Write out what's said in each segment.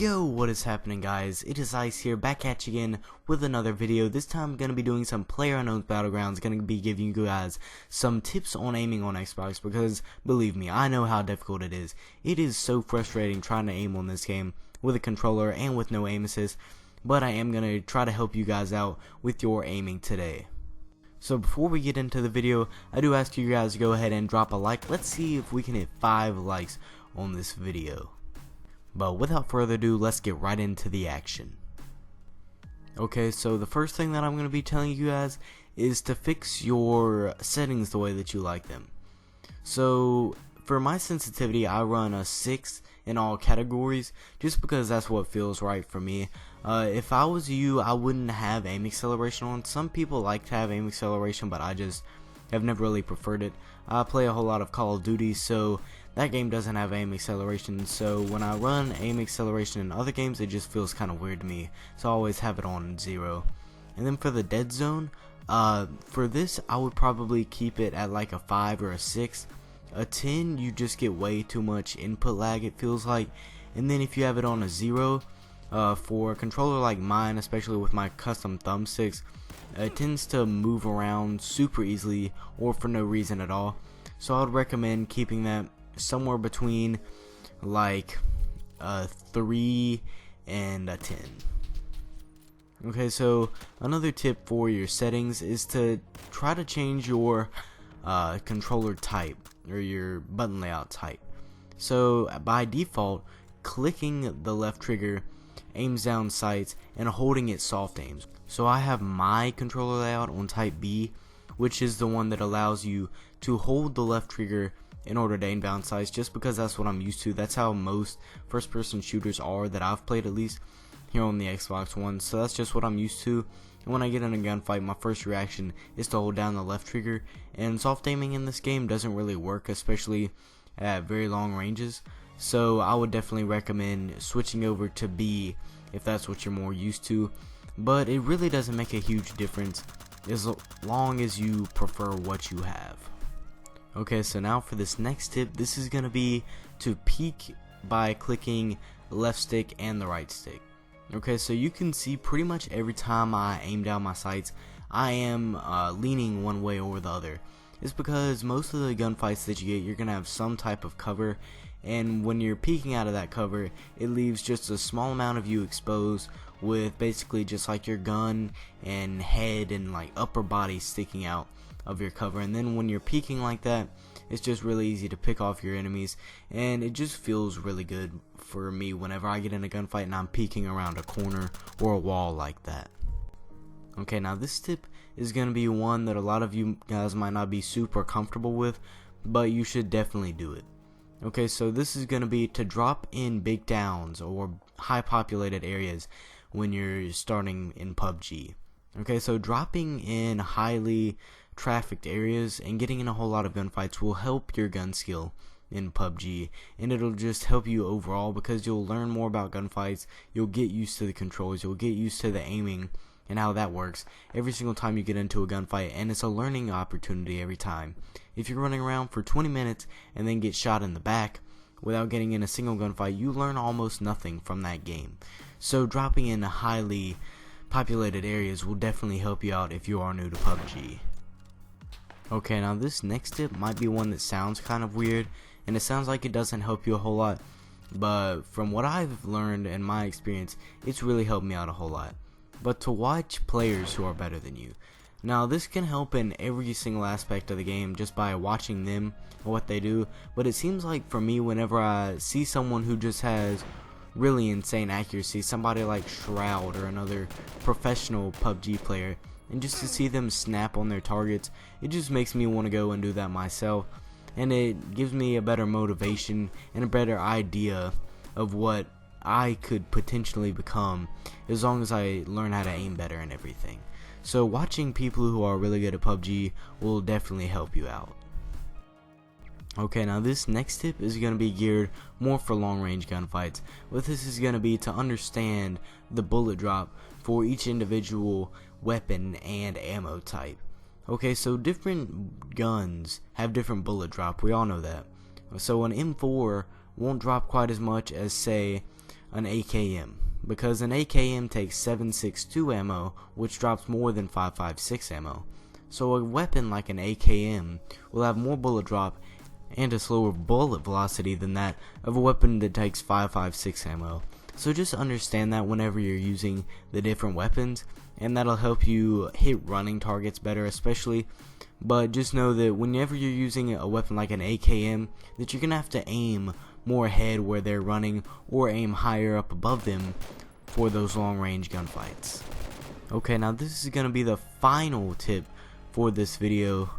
Yo, what is happening, guys? It is Ice here, back at you again with another video. This time I'm going to be doing some PlayerUnknown's Battlegrounds, going to be giving you guys some tips on aiming on Xbox, because believe me, I know how difficult it is. It is so frustrating trying to aim on this game with a controller and with no aim assist, but I am going to try to help you guys out with your aiming today. So before we get into the video, I do ask you guys to go ahead and drop a like. Let's see if we can hit 5 likes on this video. But without further ado, let's get right into the action. Okay, so the first thing that I'm going to be telling you guys is to fix your settings the way that you like them. So for my sensitivity, I run a 6 in all categories just because that's what feels right for me. If I was you, I wouldn't have aim acceleration on. Some people like to have aim acceleration, but I just have never really preferred it. I play a whole lot of Call of Duty, so that game doesn't have aim acceleration, so when I run aim acceleration in other games, it just feels kind of weird to me, so I always have it on 0. And then for the dead zone, for this I would probably keep it at like a 5 or a 6. A 10, you just get way too much input lag, it feels like. And then if you have it on a 0, for a controller like mine, especially with my custom thumbsticks, it tends to move around super easily or for no reason at all. So I would recommend keeping that somewhere between like a 3 and a 10. Okay, so another tip for your settings is to try to change your controller type or your button layout type. So by default, clicking the left trigger aims down sights and holding it soft aims. So I have my controller layout on type B, which is the one that allows you to hold the left trigger in order to aim down sights, just because that's what I'm used to. That's how most first person shooters are that I've played, at least here on the Xbox One, so that's just what I'm used to. And when I get in a gunfight, my first reaction is to hold down the left trigger, and soft aiming in this game doesn't really work, especially at very long ranges. So I would definitely recommend switching over to B if that's what you're more used to, but it really doesn't make a huge difference as long as you prefer what you have. Okay, so now for this next tip, this is going to be to peek by clicking left stick and the right stick. Okay, so you can see pretty much every time I aim down my sights, I am leaning one way or the other. It's because most of the gunfights that you get, you're going to have some type of cover, and when you're peeking out of that cover, it leaves just a small amount of you exposed, with basically just like your gun and head and like upper body sticking out of your cover. And then when you're peeking like that, it's just really easy to pick off your enemies, and it just feels really good for me whenever I get in a gunfight and I'm peeking around a corner or a wall like that. Okay, now this tip is going to be one that a lot of you guys might not be super comfortable with, but you should definitely do it. Okay, so this is going to be to drop in big towns or high populated areas when you're starting in PUBG. Okay, so dropping in highly trafficked areas and getting in a whole lot of gunfights will help your gun skill in PUBG, and it'll just help you overall because you'll learn more about gunfights, you'll get used to the controls, you'll get used to the aiming and how that works every single time you get into a gunfight, and it's a learning opportunity every time. If you're running around for 20 minutes and then get shot in the back without getting in a single gunfight, you learn almost nothing from that game. So dropping in highly populated areas will definitely help you out if you are new to PUBG. Okay, now this next tip might be one that sounds kind of weird, and it sounds like it doesn't help you a whole lot, but from what I've learned in my experience, it's really helped me out a whole lot. But to watch players who are better than you. Now this can help in every single aspect of the game just by watching them and what they do, but it seems like for me, whenever I see someone who just has really insane accuracy, somebody like Shroud or another professional PUBG player, and just to see them snap on their targets, it just makes me want to go and do that myself, and it gives me a better motivation and a better idea of what I could potentially become as long as I learn how to aim better and everything. So watching people who are really good at PUBG will definitely help you out. Okay, now this next tip is going to be geared more for long range gunfights. What this is going to be to understand the bullet drop for each individual weapon and ammo type. Okay, so different guns have different bullet drop, we all know that. So an M4 won't drop quite as much as, say, an AKM, because an AKM takes 7.62 ammo, which drops more than 5.56 ammo. So a weapon like an AKM will have more bullet drop and a slower bullet velocity than that of a weapon that takes 5.56 ammo. So just understand that whenever you're using the different weapons, and that'll help you hit running targets better especially. But just know that whenever you're using a weapon like an AKM, that you're gonna have to aim more ahead where they're running, or aim higher up above them for those long range gunfights. Okay, now this is gonna be the final tip for this video,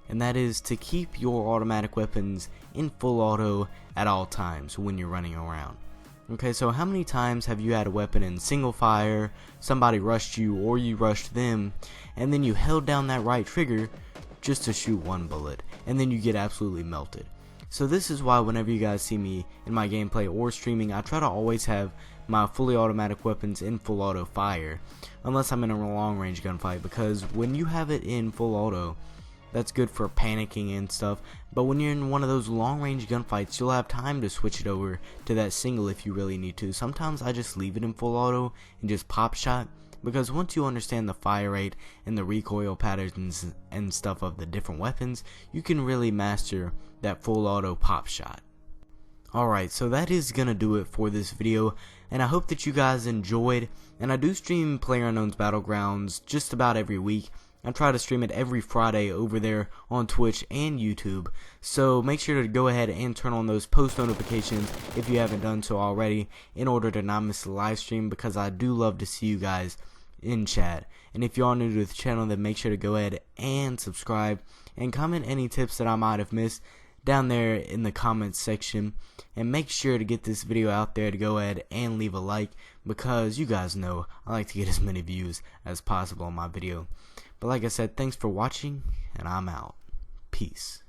and that is to keep your automatic weapons in full auto at all times when you're running around. Okay, so how many times have you had a weapon in single fire, somebody rushed you or you rushed them, and then you held down that right trigger just to shoot one bullet, and then you get absolutely melted? So this is why whenever you guys see me in my gameplay or streaming, I try to always have my fully automatic weapons in full auto fire, unless I'm in a long range gunfight, because when you have it in full auto, that's good for panicking and stuff, but when you're in one of those long range gunfights, you'll have time to switch it over to that single if you really need to. Sometimes I just leave it in full auto and just pop shot, because once you understand the fire rate and the recoil patterns and stuff of the different weapons, you can really master that full auto pop shot. Alright, so that is gonna do it for this video, and I hope that you guys enjoyed. And I do stream PlayerUnknown's Battlegrounds just about every week. I try to stream it every Friday over there on Twitch and YouTube, so make sure to go ahead and turn on those post notifications if you haven't done so already, in order to not miss the live stream, because I do love to see you guys in chat. And if you are new to the channel, then make sure to go ahead and subscribe, and comment any tips that I might have missed down there in the comments section. And make sure to get this video out there, to go ahead and leave a like, because you guys know I like to get as many views as possible on my video. But like I said, thanks for watching, and I'm out. Peace.